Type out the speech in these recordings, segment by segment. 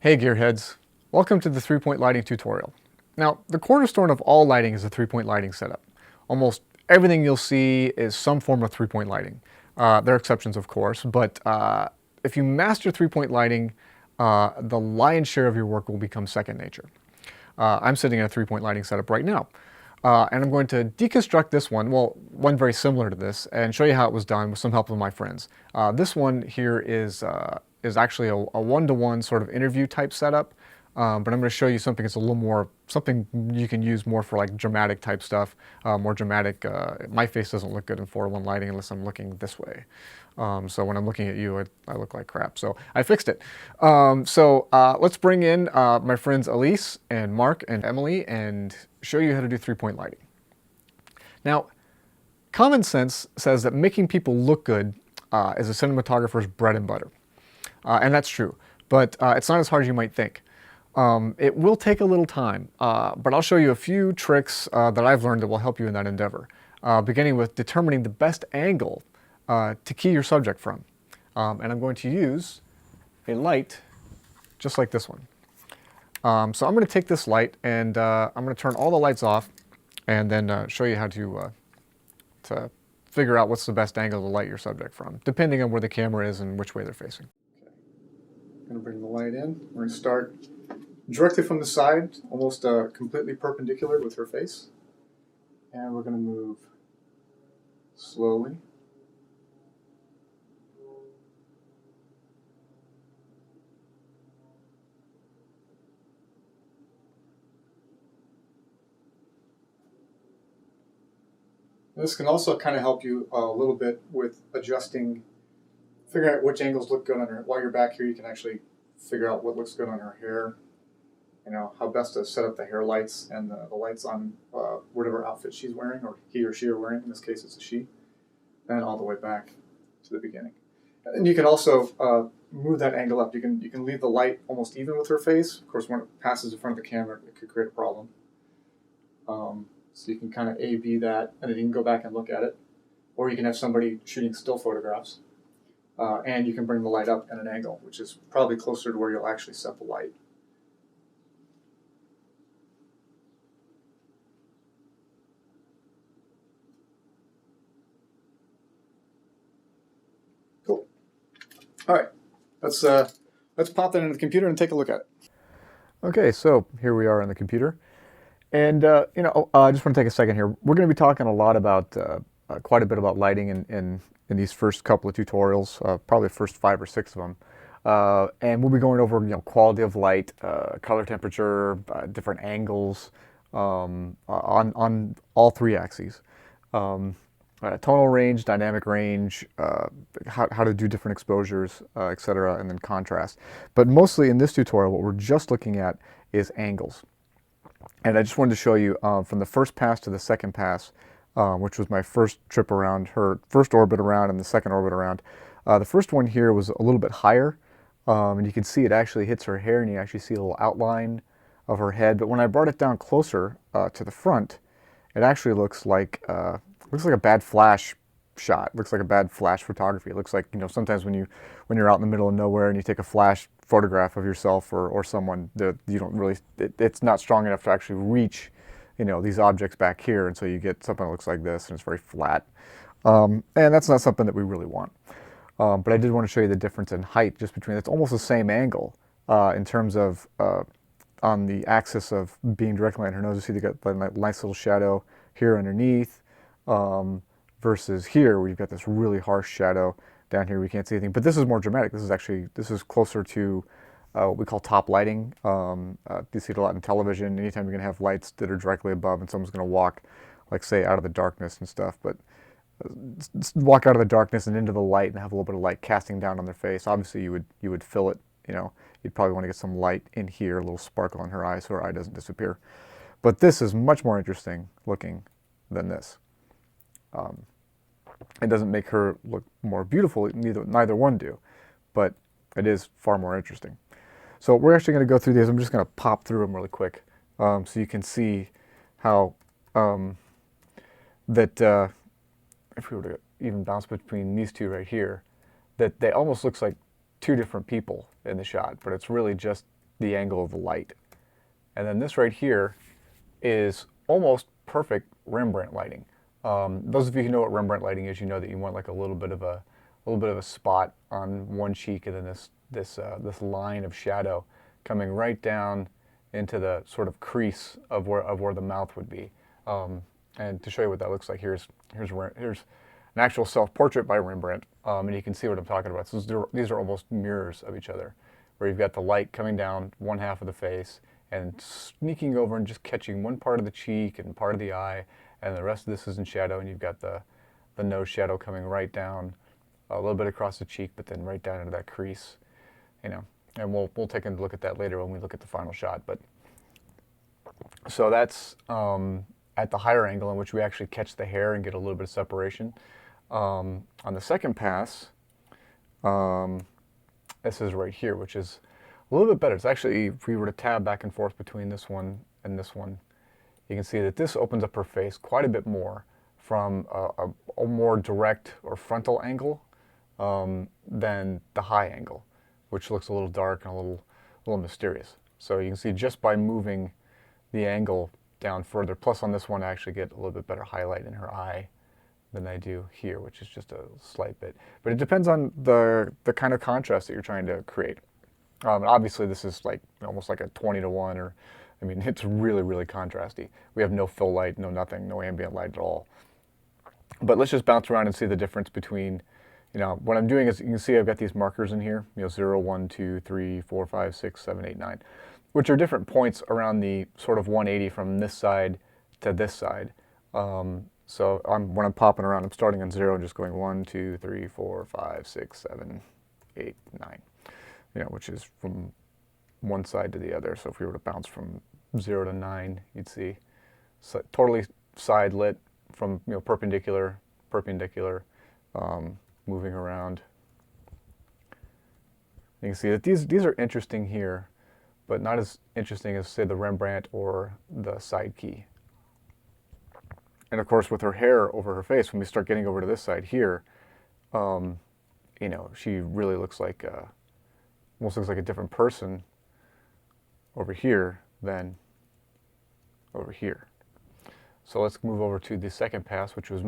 Hey gearheads, welcome to the 3-point lighting tutorial. Now, the cornerstone of all lighting is a 3-point lighting setup. Almost everything you'll see is some form of 3-point lighting. There are exceptions, of course, but if you master 3-point lighting, the lion's share of your work will become second nature. I'm sitting in a 3-point lighting setup right now. And I'm going to deconstruct this one, well, one very similar to this, and show you how it was done with some help of my friends. This one here is actually a one-to-one sort of interview type setup, but I'm going to show you something that's a little more, something you can use more for like dramatic type stuff, more dramatic. My face doesn't look good in 4:1 lighting unless I'm looking this way. So when I'm looking at you, I look like crap. So I fixed it. Let's bring in my friends Elise and Mark and Emily and show you how to do 3-point lighting. Now, common sense says that making people look good is a cinematographer's bread and butter. And that's true, but it's not as hard as you might think. It will take a little time, but I'll show you a few tricks that I've learned that will help you in that endeavor, beginning with determining the best angle to key your subject from. And I'm going to use a light just like this one. So I'm going to take this light and I'm going to turn all the lights off and then show you how to figure out what's the best angle to light your subject from, depending on where the camera is and which way they're facing. I'm going to bring the light in. We're going to start directly from the side, almost completely perpendicular with her face. And we're going to move slowly. This can also kind of help you a little bit with adjusting, figuring out which angles look good on her. While you're back here, you can actually figure out what looks good on her hair, you know, how best to set up the hair lights and the lights on whatever outfit she's wearing, or he or she are wearing. In this case, it's a she. And all the way back to the beginning. And you can also move that angle up. You can leave the light almost even with her face. Of course, when it passes in front of the camera, it could create a problem. So you can kind of A-B that, and then you can go back and look at it. Or you can have somebody shooting still photographs. And you can bring the light up at an angle, which is probably closer to where you'll actually set the light. Cool. All right, let's pop that into the computer and take a look at it. Okay, so here we are on the computer. And, I just want to take a second here. We're going to be talking a lot about, quite a bit about lighting in these first couple of tutorials, probably the first 5 or 6 of them. And we'll be going over, quality of light, color temperature, different angles on all 3 axes. Tonal range, dynamic range, how to do different exposures, etc., and then contrast. But mostly in this tutorial, what we're just looking at is angles. And I just wanted to show you from the first pass to the second pass, which was my first trip around her, first orbit around and the second orbit around. The first one here was a little bit higher, and you can see it actually hits her hair, and you actually see a little outline of her head. But when I brought it down closer to the front, it actually looks like a bad flash shot. It looks like a bad flash photography. It looks like, sometimes when you're out in the middle of nowhere and you take a flash photograph of yourself or someone that you don't really, it's not strong enough to actually reach, these objects back here, and so you get something that looks like this, and it's very flat. And that's not something that we really want. But I did want to show you the difference in height just between, it's almost the same angle in terms of on the axis of being directly on her nose. You see they got that nice little shadow here underneath, versus here where you've got this really harsh shadow down here. We can't see anything, but this is more dramatic. This is closer to what we call top lighting. You see it a lot in television. Anytime you're going to have lights that are directly above and someone's going to walk, like say, out of the darkness and stuff, but walk out of the darkness and into the light and have a little bit of light casting down on their face. Obviously, you would fill it. You'd probably want to get some light in here, a little sparkle in her eye, so her eye doesn't disappear. But this is much more interesting looking than this. It doesn't make her look more beautiful, neither one do, but it is far more interesting. So we're actually going to go through these. I'm just going to pop through them really quick so you can see how if we were to even bounce between these two right here, that they almost looks like 2 different people in the shot, but it's really just the angle of the light. And then this right here is almost perfect Rembrandt lighting. Those of you who know what Rembrandt lighting is, you know that you want like a little bit of a spot on one cheek, and then this line of shadow coming right down into the sort of crease of where the mouth would be. And to show you what that looks like, here's an actual self-portrait by Rembrandt, and you can see what I'm talking about. So these are almost mirrors of each other, where you've got the light coming down one half of the face and sneaking over and just catching one part of the cheek and part of the eye, and the rest of this is in shadow, and you've got the nose shadow coming right down a little bit across the cheek, but then right down into that crease, you know. And we'll take a look at that later when we look at the final shot. But so that's at the higher angle in which we actually catch the hair and get a little bit of separation. On the second pass, this is right here, which is a little bit better. It's actually, if we were to tab back and forth between this one and this one, you can see that this opens up her face quite a bit more from a more direct or frontal angle than the high angle, which looks a little dark and a little mysterious. So you can see just by moving the angle down further, plus on this one I actually get a little bit better highlight in her eye than I do here, which is just a slight bit. But it depends on the kind of contrast that you're trying to create. And obviously this is like almost like a 20-to-1, or I mean, it's really, really contrasty. We have no fill light, no nothing, no ambient light at all. But let's just bounce around and see the difference between, you know, what I'm doing is, you can see I've got these markers in here, you know, 0, 1, 2, 3, 4, 5, 6, 7, 8, 9, which are different points around the sort of 180 from this side to this side. So when I'm popping around, I'm starting on 0 and just going 1, 2, 3, 4, 5, 6, 7, 8, 9, you know, which is from one side to the other. So if we were to bounce from 0 to 9, you'd see totally side lit from, you know, perpendicular, moving around. You can see that these are interesting here, but not as interesting as, say, the Rembrandt or the side key. And of course, with her hair over her face, when we start getting over to this side here, you know, she really looks like, almost looks like a different person over here than over here. So let's move over to the second pass, which was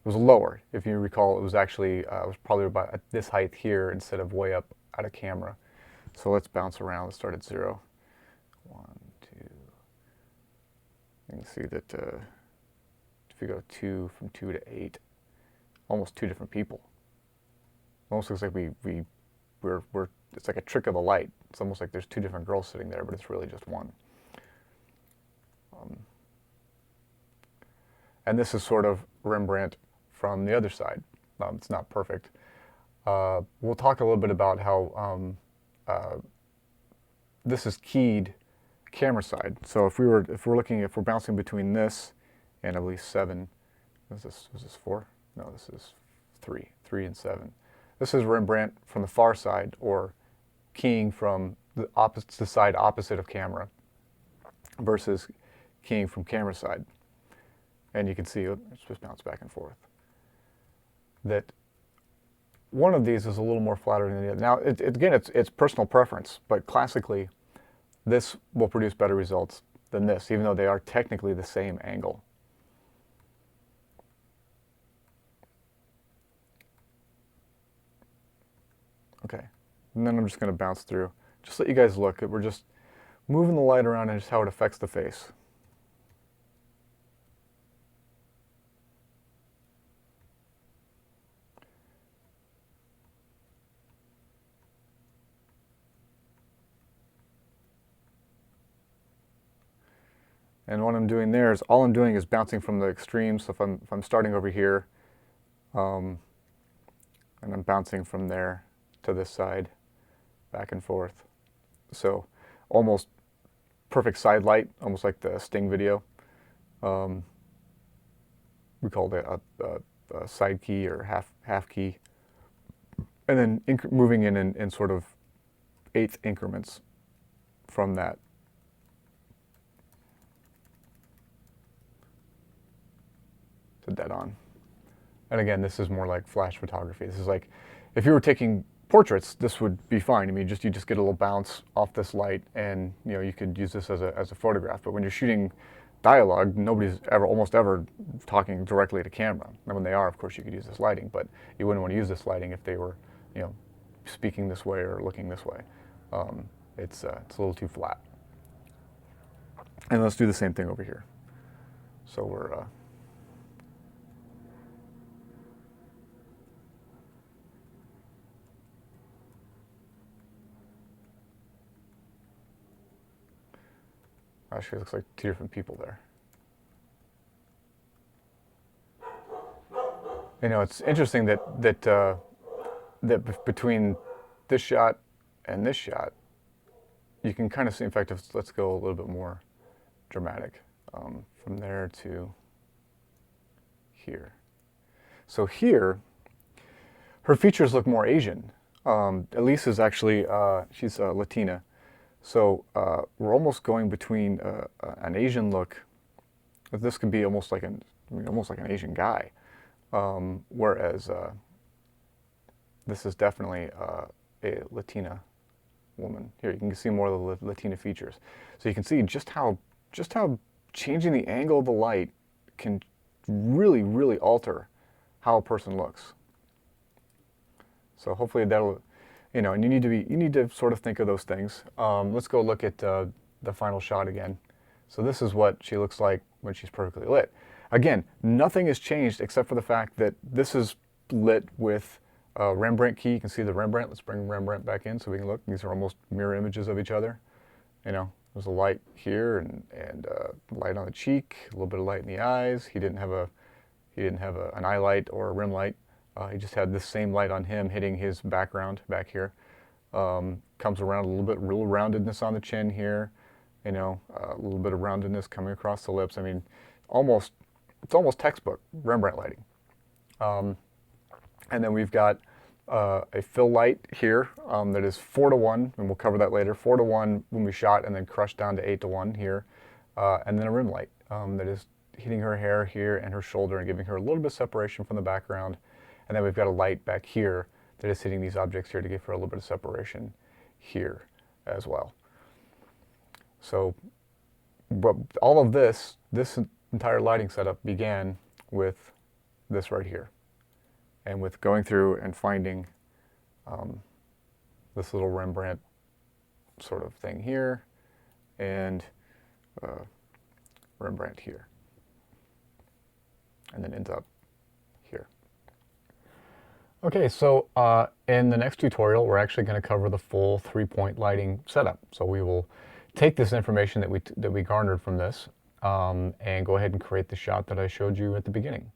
lower. If you recall, it was actually, it was probably about at this height here instead of way up out of camera. So let's bounce around. Let's start at 0. 1, 2. You can see that if you go from 2 to 8, almost two different people. Almost looks like we're it's like a trick of the light. It's almost like there's two different girls sitting there, but it's really just one. And this is sort of Rembrandt from the other side. It's not perfect. We'll talk a little bit about how this is keyed camera side. So if we're bouncing between this and I believe 7, was this 4? No, this is 3 and 7. This is Rembrandt from the far side, or keying from the side opposite of camera versus keying from camera side. And you can see, let's just bounce back and forth, that one of these is a little more flattering than the other. Now, again, it's personal preference, but classically, this will produce better results than this, even though they are technically the same angle. Okay, and then I'm just going to bounce through. Just let you guys look. We're just moving the light around and just how it affects the face. And what I'm doing there is, all I'm doing is bouncing from the extremes. So if I'm starting over here, and I'm bouncing from there to this side, back and forth. So almost perfect side light, almost like the Sting video. We call it a side key or half key. And then moving in sort of 1/8 increments from that. To dead on. And again, this is more like flash photography. This is like, if you were taking portraits, this would be fine. I mean, you just get a little bounce off this light, and you could use this as a photograph. But when you're shooting dialogue, nobody's almost ever talking directly to camera. And when they are, of course, you could use this lighting, but you wouldn't want to use this lighting if they were, speaking this way or looking this way. It's a little too flat. And let's do the same thing over here. So we're actually, it looks like two different people there. It's interesting that between this shot and this shot, you can kind of see. In fact, let's go a little bit more dramatic, from there to here. So here, her features look more Asian. Elise is actually she's Latina. So we're almost going between an Asian look. This could be almost like an Asian guy, whereas this is definitely a Latina woman. Here you can see more of the Latina features. So you can see just how changing the angle of the light can really, really alter how a person looks. So hopefully that'll. And you need to sort of think of those things. Let's go look at the final shot again. So this is what she looks like when she's perfectly lit. Again, nothing has changed except for the fact that this is lit with Rembrandt key. You can see the Rembrandt. Let's bring Rembrandt back in so we can look. These are almost mirror images of each other. There's a light here and light on the cheek, a little bit of light in the eyes. He didn't have an eye light or a rim light. He just had this same light on him hitting his background back here. Comes around a little bit, real roundedness on the chin here. A little bit of roundedness coming across the lips. I mean, it's almost textbook Rembrandt lighting. And then we've got a fill light here that is 4:1, and we'll cover that later. 4:1 when we shot, and then crushed down to 8:1 here. And then a rim light that is hitting her hair here and her shoulder and giving her a little bit of separation from the background. And then we've got a light back here that is hitting these objects here to give her a little bit of separation here as well. So but all of this entire lighting setup began with this right here. And with going through and finding this little Rembrandt sort of thing here and Rembrandt here. And then ends up here. Okay, so in the next tutorial, we're actually going to cover the full 3-point lighting setup. So we will take this information that we garnered from this and go ahead and create the shot that I showed you at the beginning.